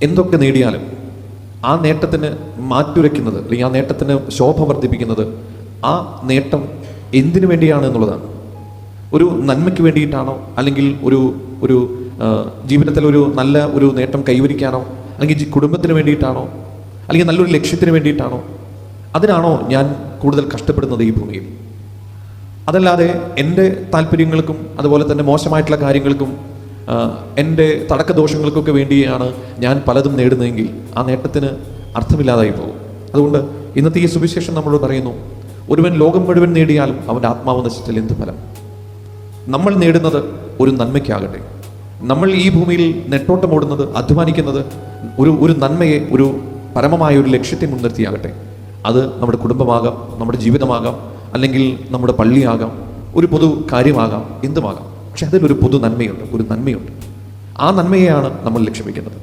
എന്തൊക്കെ നേടിയാലും ആ നേട്ടത്തിന് മാറ്റുരയ്ക്കുന്നത്, അല്ലെങ്കിൽ ആ നേട്ടത്തിന് ശോഭ വർദ്ധിപ്പിക്കുന്നത് ആ നേട്ടം എന്തിനു വേണ്ടിയാണ് എന്നുള്ളതാണ്. ഒരു നന്മയ്ക്ക് വേണ്ടിയിട്ടാണോ, അല്ലെങ്കിൽ ഒരു ജീവിതത്തിൽ ഒരു നല്ല ഒരു നേട്ടം കൈവരിക്കാനോ, അല്ലെങ്കിൽ കുടുംബത്തിന് വേണ്ടിയിട്ടാണോ, അല്ലെങ്കിൽ നല്ലൊരു ലക്ഷ്യത്തിന് വേണ്ടിയിട്ടാണോ? അതിനാണോ ഞാൻ കൂടുതൽ കഷ്ടപ്പെടുന്നത് ഈ ഭൂമിയിൽ? അതല്ലാതെ എൻ്റെ താല്പര്യങ്ങൾക്കും അതുപോലെ തന്നെ മോശമായിട്ടുള്ള കാര്യങ്ങൾക്കും എൻ്റെ തടക്കദോഷങ്ങൾക്കൊക്കെ വേണ്ടിയാണ് ഞാൻ പലതും നേടുന്നതെങ്കിൽ ആ നേട്ടത്തിന് അർത്ഥമില്ലാതായി പോകും. അതുകൊണ്ട് ഇന്നത്തെ ഈ സുവിശേഷം നമ്മളോട് പറയുന്നു, ഒരുവൻ ലോകം മുഴുവൻ നേടിയാലും അവൻ്റെ ആത്മാവ് നശിച്ചാൽ എന്ത് ഫലം? നമ്മൾ നേടുന്നത് ഒരു നന്മയ്ക്കാകട്ടെ. നമ്മൾ ഈ ഭൂമിയിൽ നെട്ടോട്ടമോടുന്നത്, അധ്വാനിക്കുന്നത് ഒരു നന്മയെ, ഒരു പരമമായ ഒരു ലക്ഷ്യത്തെ മുൻനിർത്തിയാകട്ടെ. അത് നമ്മുടെ കുടുംബമാകാം, നമ്മുടെ ജീവിതമാകാം, അല്ലെങ്കിൽ നമ്മുടെ പള്ളിയാകാം, ഒരു പൊതു കാര്യമാകാം, എന്തുമാകാം. പക്ഷെ അതിലൊരു പൊതു നന്മയുണ്ട്, ഒരു നന്മയുണ്ട്. ആ നന്മയെയാണ് നമ്മൾ ലക്ഷ്യം വയ്ക്കുന്നത്.